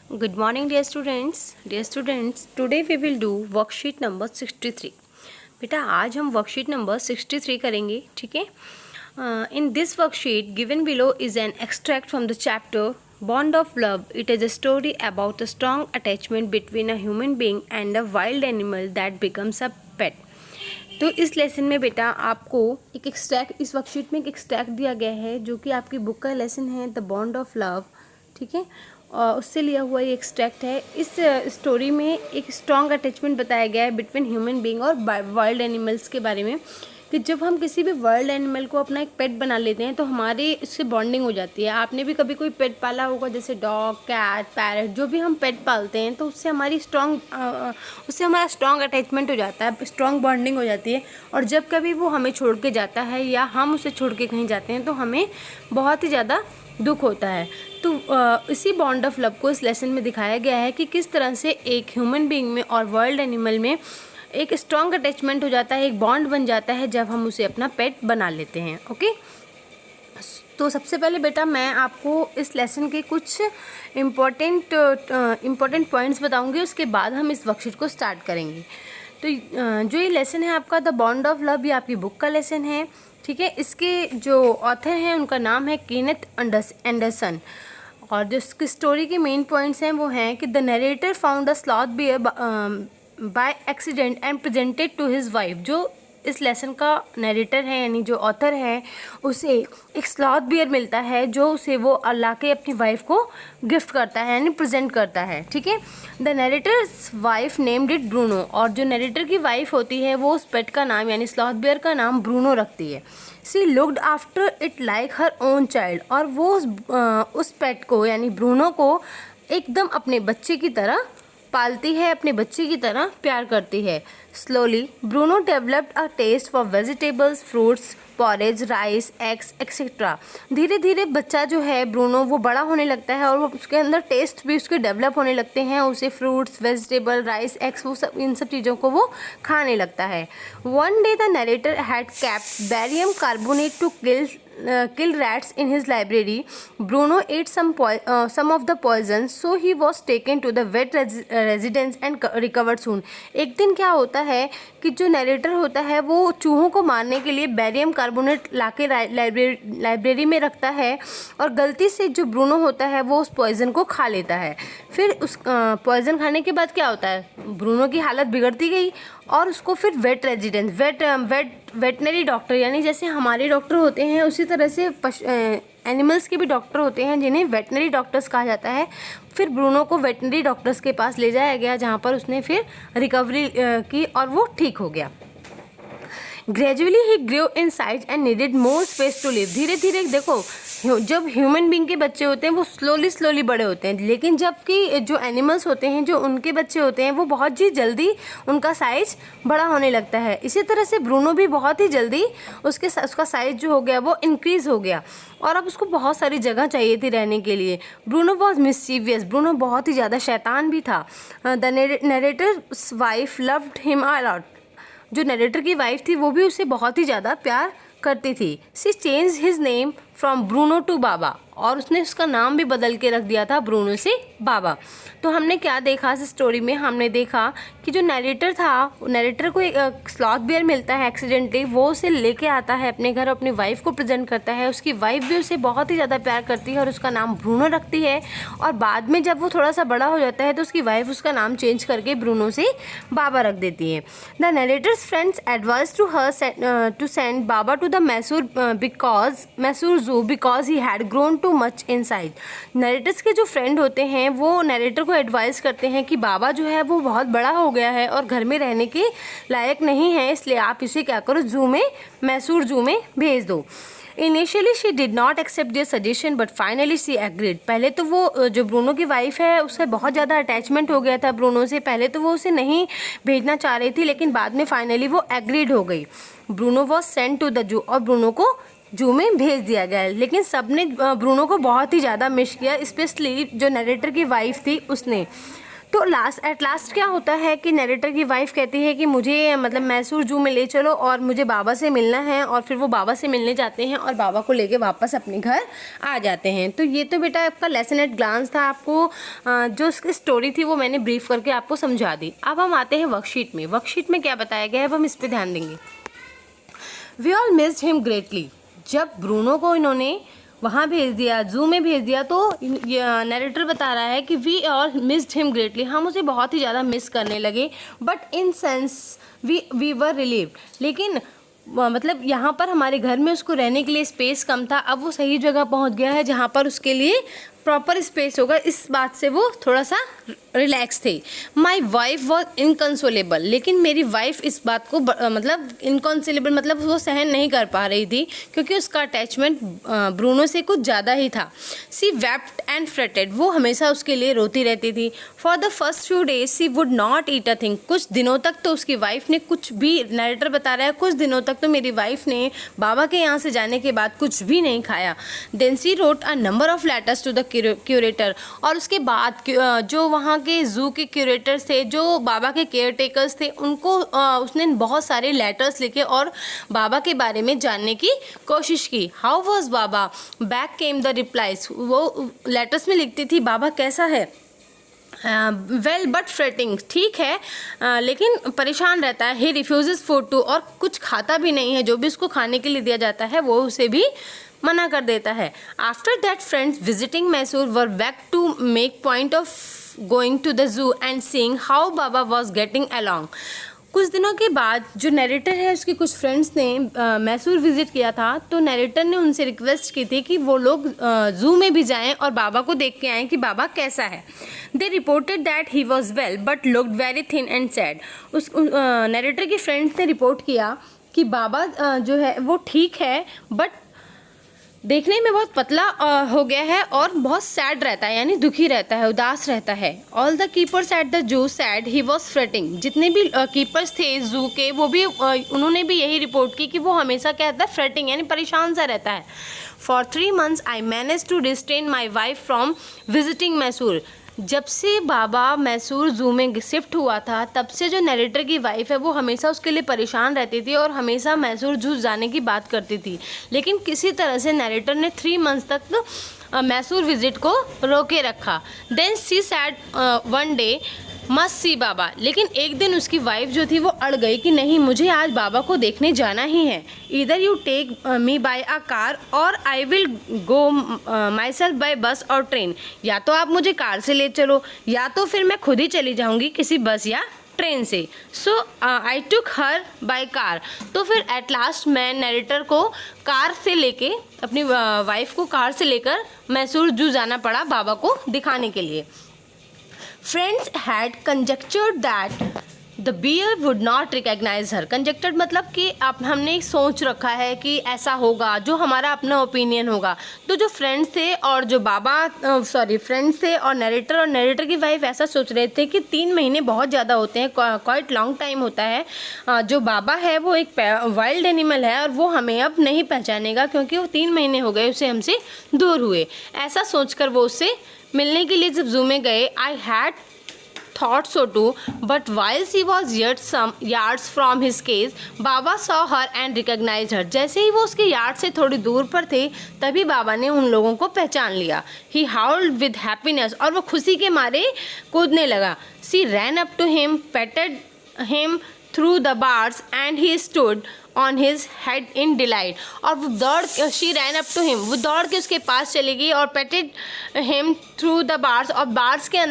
Good morning, dear students. Dear students, today we will do worksheet number 63. बेटा आज हम worksheet number 63 करेंगे, ठीक है. In this worksheet given below is an extract from the chapter Bond of Love. It is a story about a strong attachment between a human being and a wild animal that becomes a pet. तो इस lesson में बेटा आपको एक extract, इस worksheet में एक extract दिया गया है जो कि आपकी बुक का लेसन है द बॉन्ड ऑफ लव, ठीक है. और उससे लिया हुआ ये एक्सट्रैक्ट है. इस स्टोरी में एक स्ट्रॉन्ग अटैचमेंट बताया गया है बिटवीन ह्यूमन बीइंग और वाइल्ड एनिमल्स के बारे में, कि जब हम किसी भी वाइल्ड एनिमल को अपना एक पेट बना लेते हैं तो हमारी इससे बॉन्डिंग हो जाती है. आपने भी कभी कोई पेट पाला होगा, जैसे डॉग, कैट, पैरट, जो भी हम पेट पालते हैं तो उससे हमारा स्ट्रॉन्ग अटैचमेंट हो जाता है, स्ट्रॉन्ग बॉन्डिंग हो जाती है. और जब कभी वो हमें छोड़ के जाता है या हम उसे छोड़ के कहीं जाते हैं तो हमें बहुत ही ज़्यादा दुख होता है. तो इसी बॉन्ड ऑफ लव को इस लेसन में दिखाया गया है कि किस तरह से एक ह्यूमन बीइंग में और वर्ल्ड एनिमल में एक स्ट्रॉन्ग अटैचमेंट हो जाता है, एक बॉन्ड बन जाता है जब हम उसे अपना पेट बना लेते हैं. ओके, तो सबसे पहले बेटा मैं आपको इस लेसन के कुछ इम्पोर्टेंट पॉइंट्स बताऊंगी, उसके बाद हम इस वर्कशीट को स्टार्ट करेंगे. तो जो ये लेसन है आपका द बॉन्ड ऑफ लव, ये आपकी बुक का लेसन है, ठीक है. इसके जो ऑथर हैं उनका नाम है केनेथ एंडरसन. और जो इसकी स्टोरी के मेन पॉइंट्स हैं वो हैं कि the narrator found a sloth bear by accident and presented to his wife. जो इस लेसन का नरेटर है यानी जो ऑथर है उसे एक स्लॉथ बियर मिलता है जो उसे वो अल्लाह के अपनी वाइफ को गिफ्ट करता है यानी प्रेजेंट करता है, ठीक है. The narrator's wife named it Bruno. और जो नरेटर की वाइफ होती है वो उस पेट का नाम यानी स्लॉथ बियर का नाम ब्रूनो रखती है. She looked after it like her own child. और वो उस पेट को यानी ब्रूनो को एकदम अपने बच्चे की तरह पालती है, अपने बच्चे की तरह प्यार करती है. Slowly Bruno developed a taste for vegetables, fruits, porridge, rice, eggs etcetera. धीरे धीरे बच्चा जो है ब्रूनो वो बड़ा होने लगता है और वो उसके अंदर टेस्ट भी उसके डेवलप होने लगते हैं. उसे फ्रूट्स, वेजिटेबल, राइस, एग्स, वो सब इन सब चीज़ों को वो खाने लगता है. One day the narrator had kept barium carbonate to kill rats in his library. Bruno ate some of the poison, so he was taken to the vet residence and recovered soon. एक दिन क्या होता है कि जो narrator होता है वो चूहों को मारने के लिए बैरियम कार्बोनेट लाके लाइब्रेरी में रखता है और गलती से जो ब्रूनो होता है वो उस पॉइजन को खा लेता है. फिर उस पॉइजन खाने के बाद क्या होता है, ब्रूनो की हालत बिगड़ती गई और उसको फिर वेटनरी डॉक्टर यानी जैसे हमारे डॉक्टर होते हैं उसी तरह से एनिमल्स के भी डॉक्टर होते हैं जिन्हें वेटनरी डॉक्टर्स कहा जाता है. फिर ब्रूनो को वेटनरी डॉक्टर्स के पास ले जाया गया जहाँ पर उसने फिर रिकवरी की और वो ठीक हो गया. Gradually he grow in size and needed more space to live. धीरे धीरे देखो, जब ह्यूमन बीइंग के बच्चे होते हैं वो स्लोली बड़े होते हैं, लेकिन जबकि जो एनिमल्स होते हैं जो उनके बच्चे होते हैं वो बहुत ही जल्दी उनका साइज बड़ा होने लगता है. इसी तरह से ब्रूनो भी बहुत ही जल्दी उसका साइज जो हो गया वो इंक्रीज़ हो गया और अब उसको बहुत सारी जगह चाहिए थी रहने के लिए. Bruno was mischievous. ब्रूनो बहुत ही ज़्यादा शैतान भी था. The narrator's wife loved him a lot. जो नरेटर की वाइफ थी वो भी उसे बहुत ही ज़्यादा प्यार करती थी. She change his name from Bruno to Baba. और उसने उसका नाम भी बदल के रख दिया था ब्रूनो से बाबा. तो हमने क्या देखा इस स्टोरी में, हमने देखा कि जो नरेटर था, नरेटर को एक स्लॉथ बियर मिलता है एक्सीडेंटली, वो उसे लेके आता है अपने घर, अपनी वाइफ को प्रेजेंट करता है. उसकी वाइफ भी उसे बहुत ही ज़्यादा प्यार करती है और उसका नाम ब्रूनो रखती है. और बाद में जब वो थोड़ा सा बड़ा हो जाता है तो उसकी वाइफ उसका नाम चेंज करके ब्रूनो से बाबा रख देती है. The narrator's friends advise to her to send Baba to the Mysore zoo because he had grown too much in size. Narrator's के जो फ्रेंड होते हैं वो नरेटर को एडवाइस करते हैं कि बाबा जो है वो बहुत बड़ा हो गया है और घर में रहने के लायक नहीं है, इसलिए आप इसे क्या करो, मैसूर जू में भेज दो. Initially she did not accept their suggestion but finally she agreed. पहले तो वो जो ब्रूनो की वाइफ है उससे बहुत ज़्यादा अटैचमेंट हो गया था ब्रूनो से. पहले तो वो उसे नहीं भेजना चाह रही थी लेकिन बाद में फाइनली वो एग्रीड हो गई. Bruno was sent to the zoo. और ब्रूनो को जू में भेज दिया गया. लेकिन सबने ब्रूनो को बहुत ही ज़्यादा मिस किया, स्पेशली जो नरेटर की वाइफ थी उसने. तो एट लास्ट क्या होता है कि नरेटर की वाइफ कहती है कि मुझे मतलब मैसूर जू में ले चलो और मुझे बाबा से मिलना है, और फिर वो बाबा से मिलने जाते हैं और बाबा को लेके वापस अपने घर आ जाते हैं। तो ये तो बेटा आपका लेसन एट ग्लांस था, आपको जो उसकी स्टोरी थी वो मैंने ब्रीफ करके आपको समझा दी। अब हम आते हैं वर्कशीट में। वर्कशीट में क्या बताया गया है, अब हम इस पर ध्यान देंगे। We all missed him greatly. जब ब्रूनो को इन्होंने वहाँ भेज दिया, जू में भेज दिया, तो नरेटर बता रहा है कि we all missed him greatly, हम उसे बहुत ही ज़्यादा मिस करने लगे, but in sense we were relieved. लेकिन मतलब यहाँ पर हमारे घर में उसको रहने के लिए स्पेस कम था, अब वो सही जगह पहुँच गया है जहाँ पर उसके लिए प्रॉपर स्पेस होगा, इस बात से वो थोड़ा सा रिलैक्स थे। माई वाइफ वॉज इनकंसोलेबल, लेकिन मेरी वाइफ इस बात को मतलब इनकंसोलेबल मतलब वो सहन नहीं कर पा रही थी, क्योंकि उसका अटैचमेंट ब्रूनो से कुछ ज़्यादा ही था। सी वेप्ट एंड फ्रेटेड, वो हमेशा उसके लिए रोती रहती थी। For the first few days she would not eat a thing, कुछ दिनों तक तो उसकी वाइफ ने कुछ भी, नरेटर बता रहा है, कुछ दिनों तक तो मेरी वाइफ ने बाबा के यहाँ से जाने के बाद कुछ भी नहीं खाया। Then she wrote a number of letters to the curator, और उसके बाद जो वहाँ के जू के क्यूरेटर्स थे, जो बाबा के केयर टेकर्स थे, उनको उसने बहुत सारे लेटर्स लिखे और बाबा के बारे में जानने की कोशिश की। How was Baba, back came the replies, वो लेटर्स में लिखती थी बाबा कैसा है, वेल बट फ्रेटिंग, ठीक है लेकिन परेशान रहता है। ही रिफ्यूजेस फूड टू, और कुछ खाता भी नहीं है, जो भी उसको खाने के लिए दिया जाता है वो उसे भी मना कर देता है। After that friends visiting Mysore were back to make point of going to the zoo and seeing how Baba was getting along. कुछ दिनों के बाद जो नरेटर है उसके कुछ फ्रेंड्स ने मैसूर विजिट किया था, तो नरेटर ने उनसे रिक्वेस्ट की थी कि वो लोग जू में भी जाएं और बाबा को देख के आएँ कि बाबा कैसा है। दे reported that he was well but looked very thin and sad. उस नरेटर के फ्रेंड्स ने रिपोर्ट किया कि बाबा जो है वो ठीक है, बट देखने में बहुत पतला हो गया है और बहुत सैड रहता है, यानी दुखी रहता है, उदास रहता है। All the keepers at the zoo sad he was fretting, जितने भी कीपर्स थे जू के वो भी उन्होंने भी यही रिपोर्ट की कि वो हमेशा क्या रहता है, फ्रेटिंग यानी परेशान सा रहता है। For 3 months I manage to restrain my wife from visiting Mysore. जब से बाबा मैसूर जू में शिफ्ट हुआ था तब से जो नरेटर की वाइफ है वो हमेशा उसके लिए परेशान रहती थी और हमेशा मैसूर जू जाने की बात करती थी, लेकिन किसी तरह से नरेटर ने 3 months तक मैसूर विजिट को रोके रखा। Then she said one day must see Baba, लेकिन एक दिन उसकी वाइफ जो थी वो अड़ गई कि नहीं, मुझे आज बाबा को देखने जाना ही है। इधर you take me by a car और I will go myself by bus और ट्रेन, या तो आप मुझे कार से ले चलो या तो फिर मैं खुद ही चली जाऊंगी किसी बस या ट्रेन से। सो आई टुक हर बाय कार, तो फिर एट लास्ट मैं नरेटर को कार से लेके, अपनी वाइफ को कार से लेकर मैसूर जू जाना पड़ा बाबा को दिखाने के लिए। Friends had conjectured that the bear would not recognize her. Conjectured मतलब कि आप हमने सोच रखा है कि ऐसा होगा, जो हमारा अपना ओपिनियन होगा। तो जो फ्रेंड्स थे और जो फ्रेंड्स थे और नरेटर की वाइफ ऐसा सोच रहे थे कि 3 महीने बहुत ज़्यादा होते हैं, क्वाइट लॉन्ग टाइम होता है। जो बाबा है वो एक वाइल्ड एनिमल है और वो हमें अब नहीं पहचानेगा, क्योंकि वो 3 महीने हो गए उसे हमसे दूर हुए। ऐसा सोचकर वो उससे मिलने के लिए जब जू में गए, I had thought so too, but while she was yet some yards from his cage, Baba saw her and recognized her. जैसे ही वो उसके यार्ड से थोड़ी दूर पर थे तभी बाबा ने उन लोगों को पहचान लिया। He howled with happiness, और वो खुशी के मारे कूदने लगा। She ran up to him, petted him through the bars and he stood on his head in delight. और वो she ran up to him, वो दौड़ के उसके पास चली गई और petted him through the bars, और बार्स के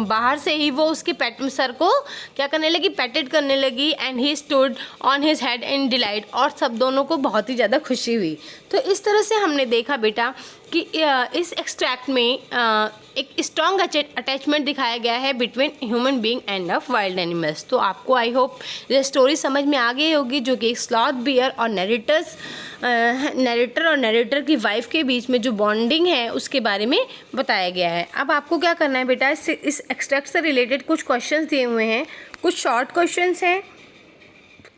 बाहर से ही वो उसके सर को क्या करने लगी, पेटेड करने लगी। and he stood on his head in delight, और सब दोनों को बहुत ही ज़्यादा खुशी हुई। तो इस तरह से हमने देखा बेटा कि इस एक्सट्रैक्ट में एक स्ट्रॉन्ग अटैचमेंट दिखाया गया है between human being end of wild animals. तो आपको आई होप ये स्टोरी समझ में आ गई होगी, जो कि स्लॉथ बियर और नरेटर की वाइफ के बीच में जो बॉन्डिंग है उसके बारे में बताया गया है। अब आपको क्या करना है बेटा, इस एक्सट्रैक्ट से रिलेटेड कुछ क्वेश्चंस दिए हुए हैं, कुछ शॉर्ट क्वेश्चंस हैं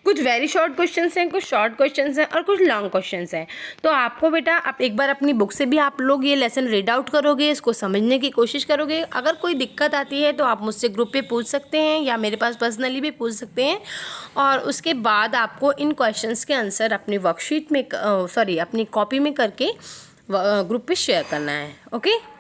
कुछ वेरी शॉर्ट क्वेश्चंस हैं, कुछ शॉर्ट क्वेश्चंस हैं और कुछ लॉन्ग क्वेश्चंस हैं। तो आपको बेटा आप एक बार अपनी बुक से भी आप लोग ये लेसन रीड आउट करोगे, इसको समझने की कोशिश करोगे। अगर कोई दिक्कत आती है तो आप मुझसे ग्रुप पे पूछ सकते हैं या मेरे पास पर्सनली भी पूछ सकते हैं। और उसके बाद आपको इन क्वेश्चंस के आंसर अपनी वर्कशीट में अपनी कॉपी में करके ग्रुप पे शेयर करना है। ओके।